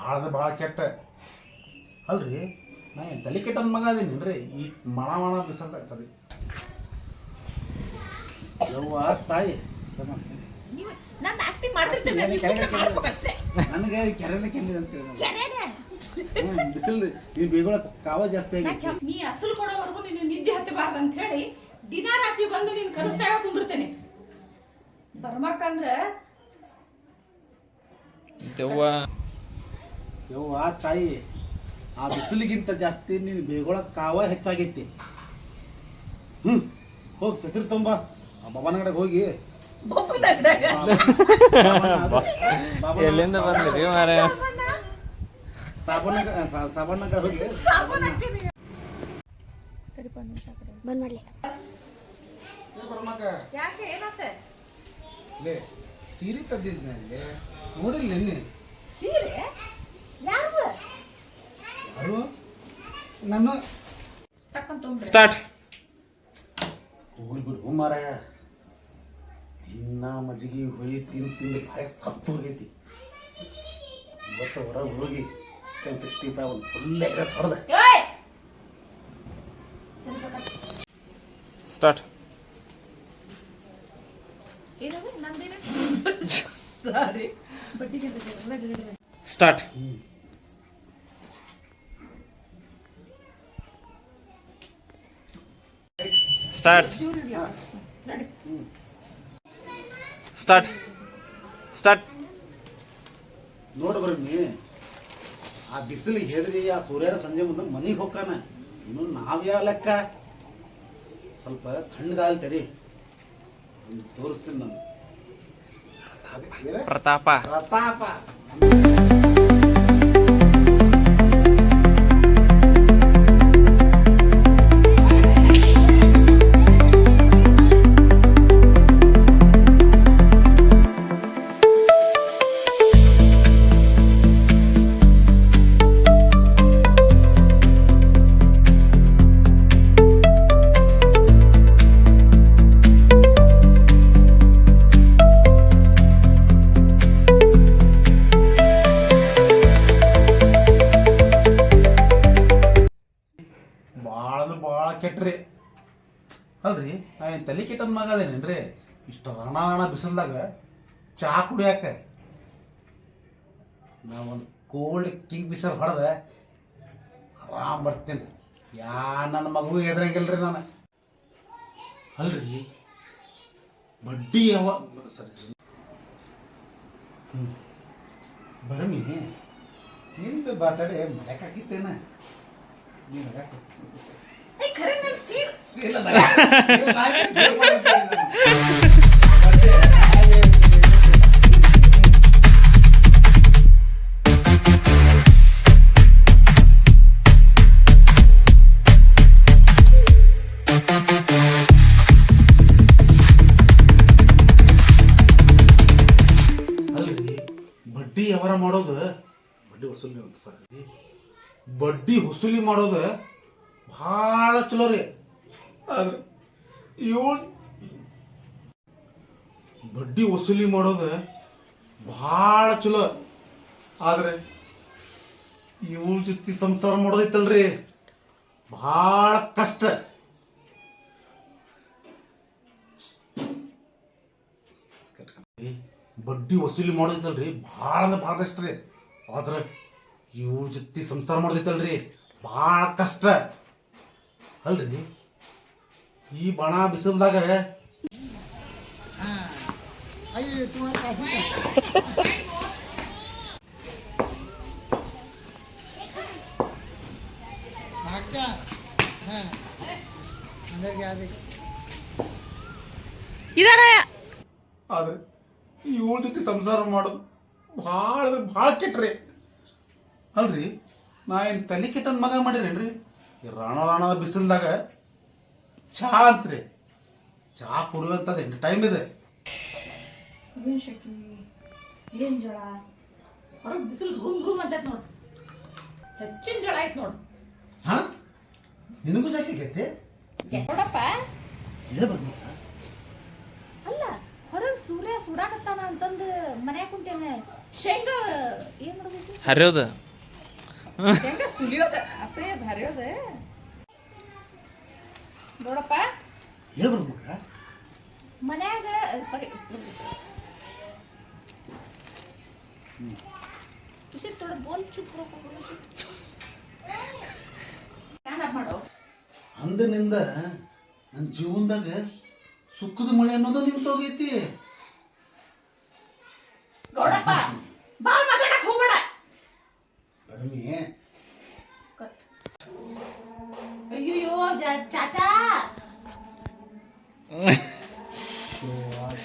ಭಾಳ ಅಂದ್ರೆ ಭಾಳ ಕೆಟ್ಟ ಅಲ್ರಿ. ನಾ ಏನು ತಲೆ ಕೆಟ್ಟನ ಮಗ ಅದೀನಿ ಈ ಮಣ ಬಿಸಲ್ದಾಗ ಸರಿ ಯವ್ವ ತಾಯಿ ನಾನು ಆಕ್ಟಿಂಗ್ ಮಾಡ್ತಿರ್ತೀನಿ ನನಗೆ ಕೆರೆನೇ ಕೆಮ್ಮಿದೆ ಅಂತ ಬಿಸಿಲು ಈ ಬೇಗಳ ಕಾವ ಜಾಸ್ತಿ ಆಗಿ ನೀ ಅಸಲು ಕೊಡೋವರೆಗೂ ನೀನು ನಿದ್ದೆ ಹತ್ತಬಾರ್ದು ಅಂತ ಹೇಳಿ ದಿನ ರಾತ್ರಿ ಬಂದು ನೀನು ಕನಸ್ತಾಗ ಕುಂದಿರ್ತೇನೆ ಬರ್ಬೇಕಂದ್ರ ಯವ್ವ ತಾಯಿ ಆ ಬಿಸಿಲಿಗಿಂತ ಜಾಸ್ತಿ ನೀನು ಬೇಗಳ ಕಾವ ಹೆಚ್ಚಾಗೈತಿ. ಹೋಗಿ ಛತ್ರಿ ತುಂಬ ಬಾಬಾನ ಕಡೆಗೆ ಹೋಗಿ ಎಲ್ಲಿಂದ ಬಂದ್ರಿ ಮಾರ ಸಾಬಣ್ಣ ಕಡೆ ಹೋಗಿ ಬಂದ್ ಮಾಡ್ಲಿ ಯಾಕೆ ಏನಾತೆ ಸೀರೆ ತಂದಿದ್ನಲ್ಲಿ ನೋಡಿಲ್ಲ ನಿನ್ನೆ ಸೀರೆ ಯಾರು ಯಾರು ನನ್ನ ಸ್ಟಾರ್ಟ್ ಹೋಗಿ ಬಿಡು ಮಾರಾಯ. ಇನ್ನ ಮಜ್ಜಿಗೆ ಹೋಗಿ ತಿಂದು ಬಾಯಿ ಸತ್ತು ಹೋಗೈತಿ. ಇವತ್ತು ಹೊರಗೆ ಹೋಗಿ ಚಿಕನ್ 65 ಒಂದು ಫುಲ್ ಎಗ್ರೆಸ್ ಹೊಡೆದೆ. ಸ್ಟಾರ್ಟ್ ಸಾರಿ ಸ್ಟಾರ್ಟ್ ಸ್ಟಾರ್ಟ್ ಸ್ಟಾರ್ಟ್ ಸ್ಟಾರ್ಟ್ ನೋಡು ಬರ್ರಿ ಆ ಬಿಸಿಲಿಗೆ ಹೆದರಿ ಆ ಸೂರ್ಯನ ಸಂಜೆ ಮುಂದೆ ಮನೆಗೆ ಹೋಗ್ಕಾನ. ಇನ್ನು ನಾವ್ಯಾವ ಲೆಕ್ಕ ಸ್ವಲ್ಪ ತಣ್ಣಗಾಲ್ತರಿ ತೋರಿಸ್ತೀನಿ ನಾನು ಪ್ರತಾಪ ಪ್ರತಾಪ. ಭಾಳ ಕೆಟ್ಟ್ರಿ ಅಲ್ರಿ. ನಾ ಏನು ತಲೆ ಕೆಟ್ಟನ ಮಗ ಅದೇನೇನ್ರಿ ಇಷ್ಟು ರಣ ಬಿಸಿಲ್ದಾಗ ಚಹಾ ಕುಡಿಯಾಕ ನಾ ಒಂದು ಕೋಲ್ಡ್ ಕಿಂಗ್ ಫಿಶರ್ ಹೊಡೆದೆ ಆರಾಮ್ ಬರ್ತೀನಿ. ನನ್ನ ಮಗು ಎದ್ರಂಗಿಲ್ರಿ ನಾನು ಅಲ್ರಿ. ಬಡ್ಡಿ ಸರಿ ಬರಮಿ ನಿಂದು ಬಾತಾಡಿ ಮರ್ಯಾಕ ಹಾಕಿತ್ತೇನ ನೀನು ಖರೆ ನನ್ನ ಸೀರೆ ಅಲ್ರಿ ಬಡ್ಡಿ ವ್ಯವಹಾರ ಮಾಡೋದು ಬಡ್ಡಿ ವಸೂಲಿ ಅಂತ ಸರ್ ಬಡ್ಡಿ ವಸೂಲಿ ಮಾಡೋದು ಭಾಳ ಚಲೋ ರೀ. ಆದ್ರೆ ಬಡ್ಡಿ ವಸೂಲಿ ಮಾಡೋದು ಭಾಳ ಚಲೋ ಆದ್ರೆ ಇವಳ ಜೊತೆ ಸಂಸಾರ ಮಾಡೋದೈತಲ್ರಿ ಭಾಳ ಕಷ್ಟ. ಬಡ್ಡಿ ವಸೂಲಿ ಮಾಡೋದೈತಲ್ರಿ ಭಾಳ ಅಂದ್ರೆ ಭಾಳ ಕಷ್ಟ ರೀ. ಆದ್ರೆ ಇವ್ರ ಜೊತೆ ಸಂಸಾರ ಮಾಡೋದೈತಲ್ರಿ ಭಾಳ ಕಷ್ಟ ಅಲ್ರಿ. ಈ ಬಣ ಬಿಸಿಲ್ದಾಗ ಆದ್ರೆ ಇವಳ ಜೊತೆ ಸಂಸಾರ ಮಾಡೋದು ಭಾಳ ಅಂದ್ರೆ ಭಾಳ ಕೆಟ್ಟ್ರಿ ಅಲ್ರಿ. ನಾ ಏನು ತಲೆ ಕೆಟ್ಟನ ಮಗ ಮಾಡಿರೇನ್ರಿ. ಈ ರಾಣದ ಬಿಸಿಲ್ದಾಗ ಚಹಾ ಅಂತ್ರಿ ಚಹಾ ಕುಡಿಯುವಂಥದ್ದು ಎಂಟು ಟೈಮ್ ಇದೆ. ಏನ್ ಜಳ ಹೊರಗೆ ಬಿಸಿಲು ರೂಮ್ ಅಂತ ನೋಡು ಹೆಚ್ಚಿನ ಜಳ ಆಯ್ತು ನೋಡು. ಹಾ ನಿನಗೂ ಜಾಕೆ ನೋಡಪ್ಪ ಹೇಳ್ಬೇಕು ಅಲ್ಲ ಹೊರಗೆ ಸೂರ್ಯ ಸುಡಾಕತ್ತಾನ ಅಂತಂದು ಮನ್ಯಾಗ ಕುಂತೇನೆ ಶೇಂಗಾ ಏನ್ ಮಾಡ್ಬೇಕು ಹರಿಯೋದು ಹೆಂಗ ಸುಲಿಯೋದ ಅಸಹ್ಯ ಹರಿಯೋದ ನೋಡಪ್ಪ ಹೇಳ್ಬರು ಮಗ ಮನ್ಯಾಗ ಸರಿ तुझे थोड़ा बोल चुप रहो क्या ಮಾಡೋ ಅಂದಿನಿಂದ ನನ್ನ ಜೀವನದಾಗ ಸುಖದ ಮಳೆ ಅನ್ನೋದು ನಿಂತೋಗೈತಿ. ಗೌಡಪ್ಪ ಬಾಲ್ ಮಾತಾಡಕ್ ಹೋಗ್ಬೇಡ. ಪರಮಿ ಅಯ್ಯೋ ಚಾಚಾ